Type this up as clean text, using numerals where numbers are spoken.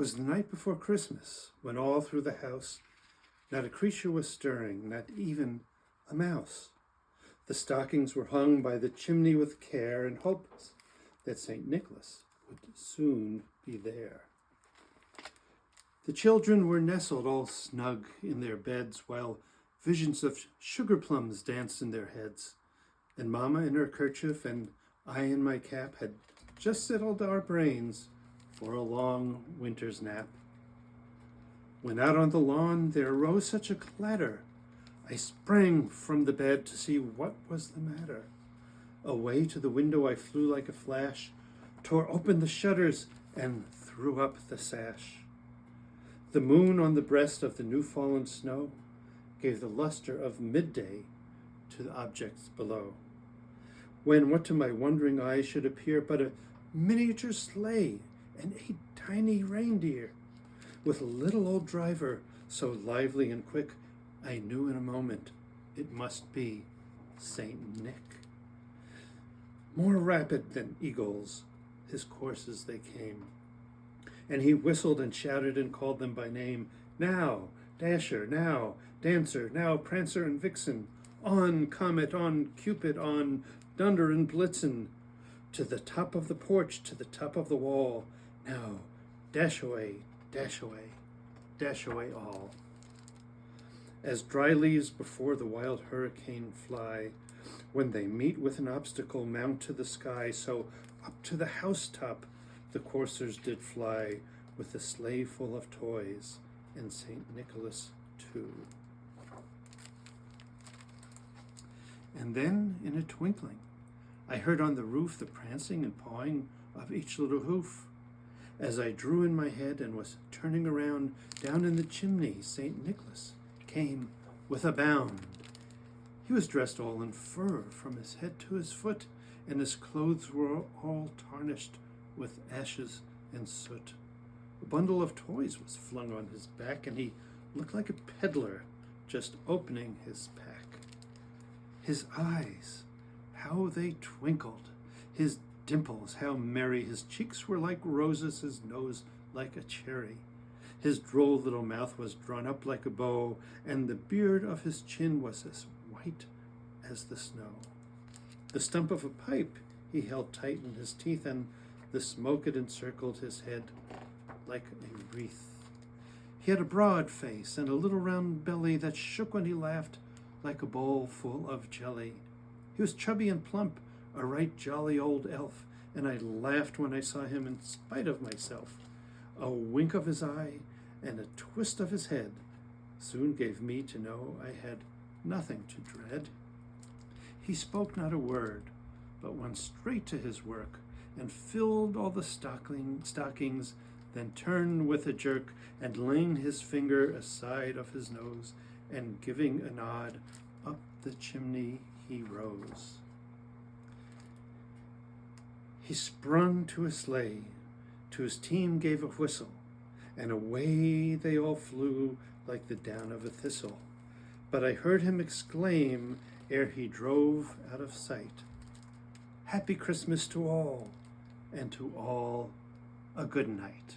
'Twas the night before Christmas, when all through the house not a creature was stirring, not even a mouse. The stockings were hung by the chimney with care, in hopes that St. Nicholas would soon be there. The children were nestled all snug in their beds, while visions of sugar plums danced in their heads. And Mamma in her kerchief and I in my cap had just settled our brains for a long winter's nap. When out on the lawn there arose such a clatter, I sprang from the bed to see what was the matter. Away to the window I flew like a flash, tore open the shutters and threw up the sash. The moon on the breast of the new-fallen snow gave the luster of midday to the objects below. When what to my wondering eyes should appear but a miniature sleigh and 8 tiny reindeer, with a little old driver so lively and quick, I knew in a moment it must be Saint Nick. More rapid than eagles, his coursers they came, and he whistled and shouted and called them by name. Now, Dasher, now, Dancer, now, Prancer and Vixen, on, Comet, on, Cupid, on, Dunder and Blitzen, to the top of the porch, to the top of the wall. Now, dash away, dash away, dash away all. As dry leaves before the wild hurricane fly, when they meet with an obstacle, mount to the sky, so up to the housetop the coursers did fly, with the sleigh full of toys, and St. Nicholas too. And then, in a twinkling, I heard on the roof the prancing and pawing of each little hoof. As I drew in my head and was turning around, down in the chimney St. Nicholas came with a bound. He was dressed all in fur from his head to his foot, and his clothes were all tarnished with ashes and soot. A bundle of toys was flung on his back, and he looked like a peddler just opening his pack. His eyes, how they twinkled, his dimples, how merry, his cheeks were like roses, his nose like a cherry. His droll little mouth was drawn up like a bow, and the beard of his chin was as white as the snow. The stump of a pipe he held tight in his teeth, and the smoke had encircled his head like a wreath. He had a broad face and a little round belly that shook when he laughed like a bowl full of jelly. He was chubby and plump, a right jolly old elf, and I laughed when I saw him in spite of myself. A wink of his eye and a twist of his head soon gave me to know I had nothing to dread. He spoke not a word, but went straight to his work, and filled all the stockings, then turned with a jerk, and laying his finger aside of his nose, and giving a nod, up the chimney he rose. He sprung to a sleigh, to his team gave a whistle, and away they all flew like the down of a thistle. But I heard him exclaim, ere he drove out of sight, "Happy Christmas to all, and to all a good night."